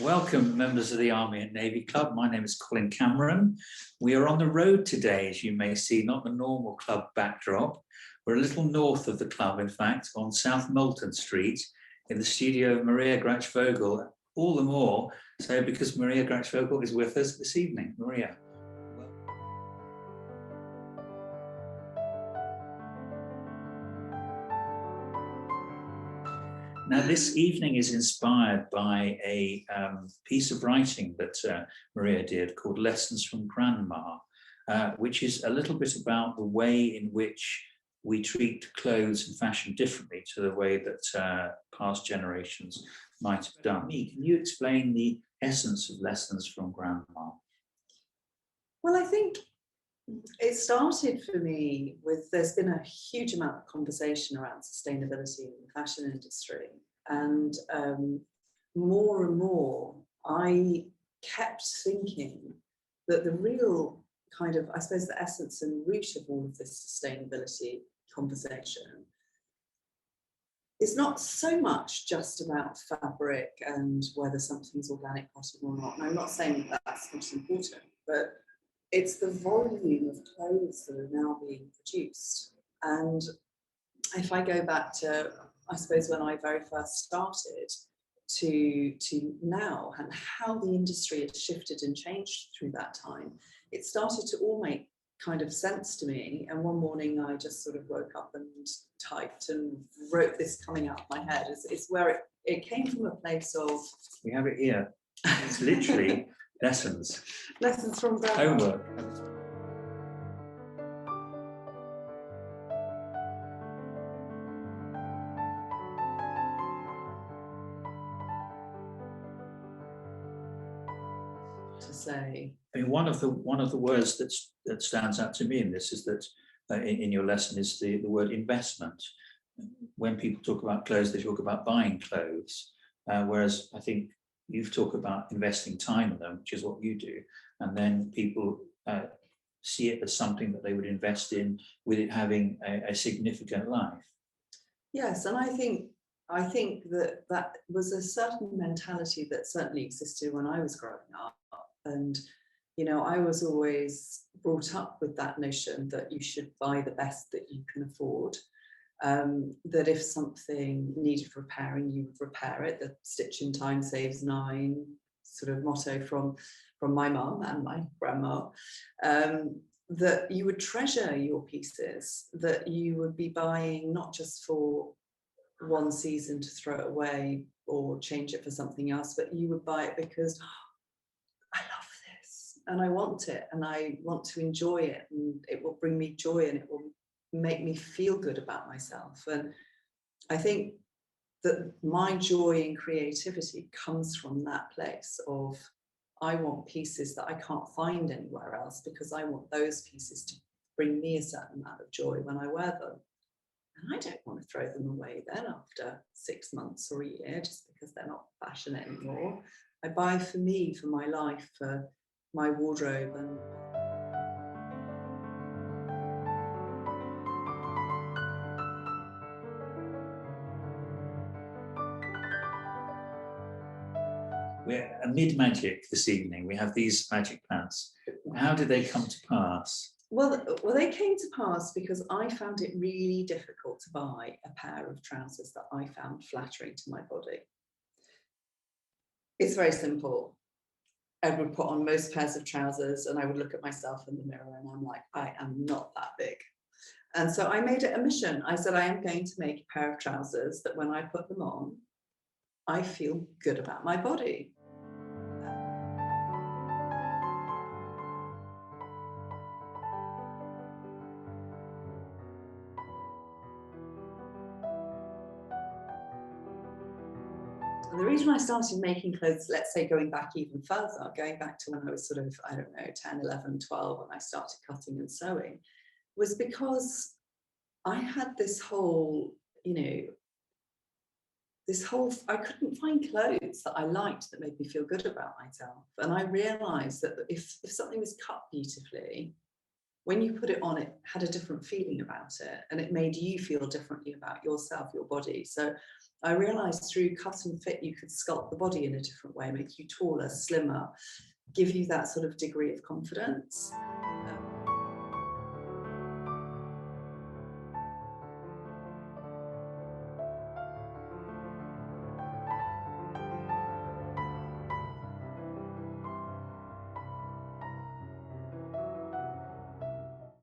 Welcome, members of the Army and Navy Club. My name is Colin Cameron. We are on the road today, as you may see, not the normal club backdrop. We're a little north of the club, in fact, on South Moulton Street, in the studio of Maria Grachvogel. All the more so because Maria Grachvogel is with us this evening. Maria. Now, this evening is inspired by a piece of writing that Maria did called Lessons from Grandma, which is a little bit about the way in which we treat clothes and fashion differently to the way that past generations might have done. Can you explain the essence of Lessons from Grandma? Well, I think it started for me with, there's been a huge amount of conversation around sustainability in the fashion industry. And more and more, I kept thinking that the real kind of, I suppose, the essence and root of all of this sustainability conversation is not so much just about fabric and whether something's organic cotton or not. And I'm not saying that that's not important, but it's the volume of clothes that are now being produced. And if I go back to, I suppose, when I very first started to now, and how the industry has shifted and changed through that time, it started to all make kind of sense to me. And one morning I just sort of woke up and typed and wrote this coming out of my head. It's where it came from a place of... We have it here. It's literally lessons. Lessons from grandma. Homework. To say, I mean, one of the words that stands out to me in this is that in your lesson is the word investment. When people talk about clothes, they talk about buying clothes, whereas I think you've talked about investing time in them, which is what you do, and then people see it as something that they would invest in, with it having a significant life. Yes, and I think that was a certain mentality that certainly existed when I was growing up. And, you know, I was always brought up with that notion that you should buy the best that you can afford, that if something needed repairing, you would repair it. The stitch in time saves 9 sort of motto from my mum and my grandma, that you would treasure your pieces, that you would be buying not just for one season to throw it away or change it for something else, but you would buy it because I love this and I want it and I want to enjoy it and it will bring me joy and it will make me feel good about myself. And I think that my joy and creativity comes from that place of, I want pieces that I can't find anywhere else because I want those pieces to bring me a certain amount of joy when I wear them. And I don't want to throw them away then after 6 months or a year just because they're not fashion anymore. I buy for me, for my life, for my wardrobe. And We're amid magic this evening. We have these magic pants. How did they come to pass? Well, they came to pass because I found it really difficult to buy a pair of trousers that I found flattering to my body. It's very simple. I would put on most pairs of trousers and I would look at myself in the mirror and I'm like, I am not that big. And so I made it a mission. I said, I am going to make a pair of trousers that when I put them on, I feel good about my body. The reason I started making clothes, let's say going back even further, going back to when I was sort of, I don't know, 10, 11, 12, when I started cutting and sewing, was because I had this whole, you know, I couldn't find clothes that I liked that made me feel good about myself. And I realized that if something was cut beautifully, when you put it on, it had a different feeling about it and it made you feel differently about yourself, your body. So I realized through cut and fit, you could sculpt the body in a different way, make you taller, slimmer, give you that sort of degree of confidence.